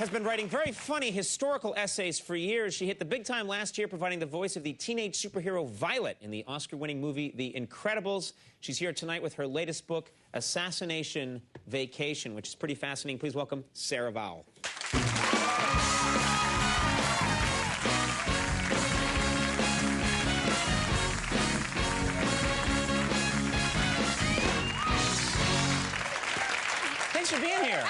has been writing very funny historical essays for years. She hit the big time last year providing the voice of the teenage superhero Violet in the Oscar-winning movie The Incredibles. She's here tonight with her latest book, Assassination Vacation, which is pretty fascinating. Please welcome Sarah Vowell. Thanks for being here.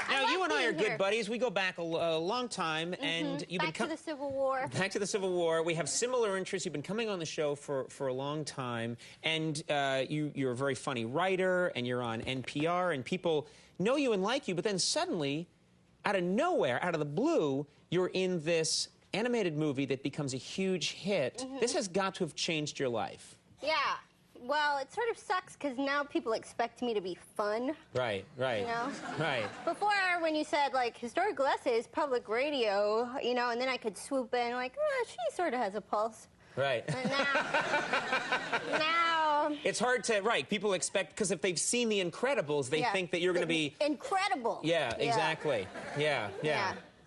Now, you and I are good buddies. We go back a long time, and you've been back to the Civil War. Back to the Civil War. We have similar interests. You've been coming on the show for a long time, and you're a very funny writer, and you're on NPR, and people know you and like you, but then suddenly, out of nowhere, out of the blue, you're in this animated movie that becomes a huge hit. This has got to have changed your life. Yeah. Well, it sort of sucks because now people expect me to be fun. Right. You know? Right. Before, when you said, like, historical essays, public radio, you know, and then I could swoop in, like, she sort of has a pulse. Right. But now... It's hard to, people expect, because if they've seen The Incredibles, they think that you're going to be... Incredible. Yeah, exactly. Yeah.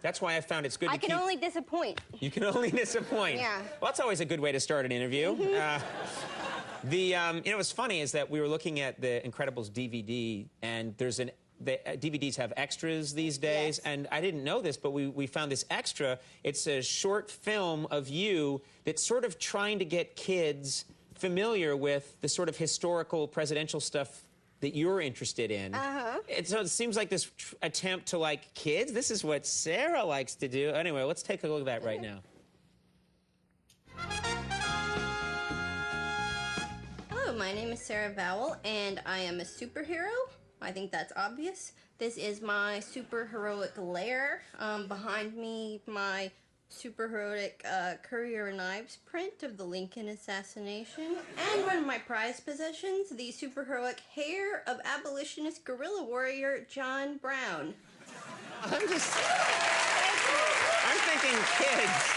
That's why I found it's good to keep... I can only disappoint. You can only disappoint. Yeah. Well, that's always a good way to start an interview. You know, what's funny is that we were looking at the Incredibles DVD, and there's the DVDs have extras these days, and I didn't know this, but we found this extra. It's a short film of you that's sort of trying to get kids familiar with the sort of historical presidential stuff that you're interested in. And so it seems like this attempt to like kids. This is what Sarah likes to do. Anyway, let's take a look at that right now. My name is Sarah Vowell, and I am a superhero. I think that's obvious. This is my superheroic lair. Behind me, my superheroic Courier Knives print of the Lincoln assassination. And one of my prized possessions, the superheroic hair of abolitionist guerrilla warrior John Brown. I'm thinking kids.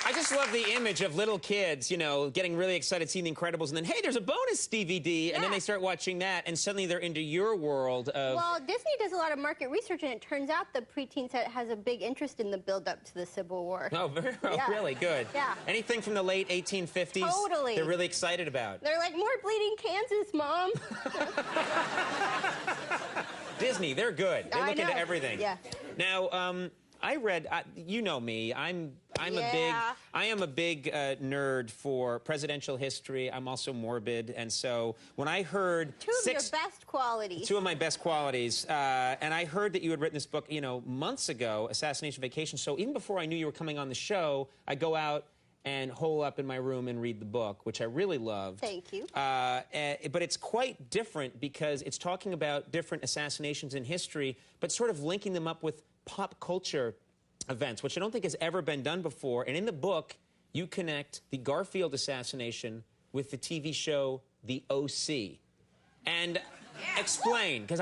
I just love the image of little kids, you know, getting really excited seeing The Incredibles, and then, hey, there's a bonus DVD, and then they start watching that, and suddenly they're into your world of... Well, Disney does a lot of market research, and it turns out the preteen set has a big interest in the build-up to the Civil War. Oh, really? Good. Yeah. Anything from the late 1850s? Totally. They're really excited about. They're like, more bleeding Kansas, Mom. Disney, they're good. They look into everything. Yeah. Now, I read, you know me, I am a big nerd for presidential history. I'm also morbid, and so when I heard Two of your best qualities. Two of my best qualities, and I heard that you had written this book, you know, months ago, Assassination Vacation, so even before I knew you were coming on the show, I go out and hole up in my room and read the book, which I really loved. Thank you. But it's quite different because it's talking about different assassinations in history, but sort of linking them up with pop culture events, which I don't think has ever been done before. And in the book, you connect the Garfield assassination with the TV show The O.C. And explain, because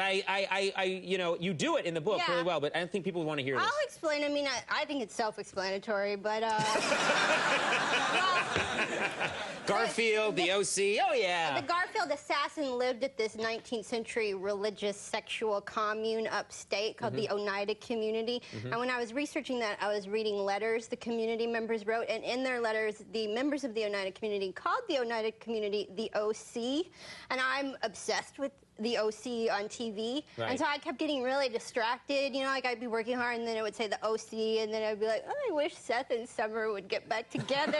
you know, you do it in the book really well, but I don't think people would want to hear this. I'll explain. I mean, I think it's self-explanatory, but, Garfield, the O.C., oh yeah. The Garfield assassin lived at this 19th century religious sexual commune upstate called the Oneida Community. And when I was researching that, I was reading letters the community members wrote, and in their letters, the members of the Oneida Community called the Oneida Community the O.C., and I'm obsessed with the O.C. on TV. And so I kept getting really distracted. You know, like I'd be working hard, and then it would say the O.C., and then I'd be like, oh, I wish Seth and Summer would get back together,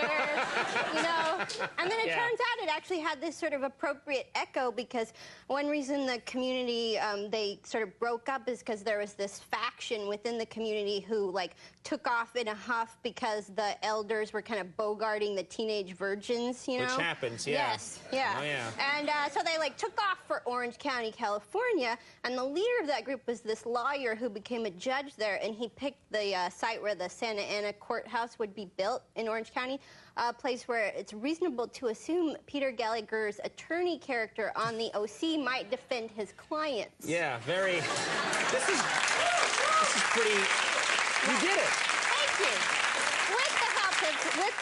you know? And then it turns out it actually had this sort of appropriate echo, because one reason the community, they sort of broke up is because there was this faction within the community who, like, took off in a huff because the elders were kind of bogarting the teenage virgins, you know? Which happens, Yes, Oh, yeah. And so they, like, took off for Orange County, California, and the leader of that group was this lawyer who became a judge there, and he picked the site where the Santa Ana courthouse would be built in Orange County, a place where it's reasonable to assume Peter Gallagher's attorney character on the O.C. might defend his clients. Yeah, very... This is pretty... You did it. Thank you. With the help of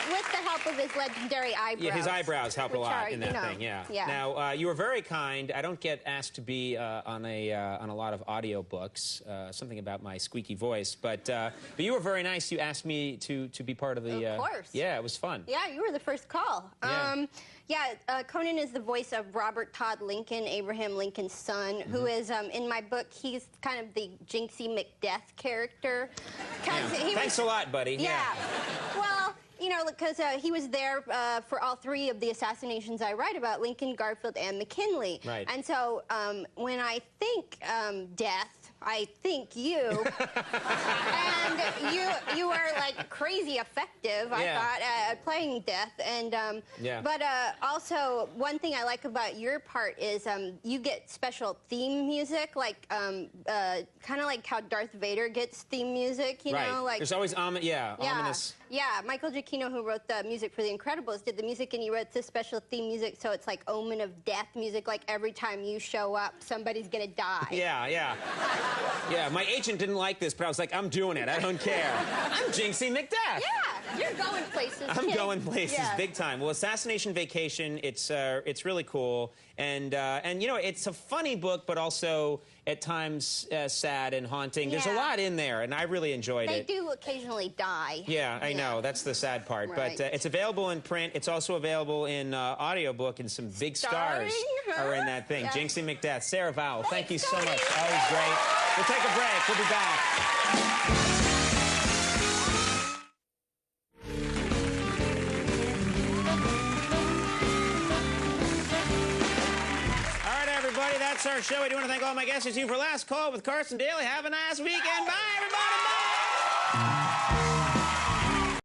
with the help of his legendary eyebrows. Yeah, his eyebrows help a lot in that thing. Yeah. Yeah. Now you were very kind. I don't get asked to be on a lot of audio books. Something about my squeaky voice, but you were very nice. You asked me to be part of the. Of course. Yeah, it was fun. Yeah, you were the first call. Conan is the voice of Robert Todd Lincoln, Abraham Lincoln's son, who is, in my book, he's kind of the Jinxie McDeath character. Thanks a lot, buddy. Yeah. Well, you know, because he was there for all three of the assassinations I write about, Lincoln, Garfield, and McKinley. Right. And so when I think death, I think you. And you are like crazy effective, I thought, at playing death. And but also one thing I like about your part is you get special theme music, like kind of like how Darth Vader gets theme music, you know, like there's always ominous. Yeah, Michael Giacchino, who wrote the music for The Incredibles, did the music, and he wrote this special theme music, so it's like omen of death music, like every time you show up, somebody's gonna die. Yeah, my agent didn't like this, but I was like, I'm doing it. I don't care. I'm Jinxie McDeath. Yeah, you're going places. I'm going places big time. Well, Assassination Vacation, it's really cool, and you know, it's a funny book, but also at times sad and haunting. There's a lot in there, and I really enjoyed it. They do occasionally die. Yeah, I know. That's the sad part. Right. But it's available in print. It's also available in audiobook, and some big stars are in that thing. Jinxie McDeath, Sarah Vowell, thank you so much. Always great. We'll take a break. We'll be back. That's our show. I do want to thank all my guests. See you for Last Call with Carson Daly. Have a nice weekend. Bye, everybody. Bye.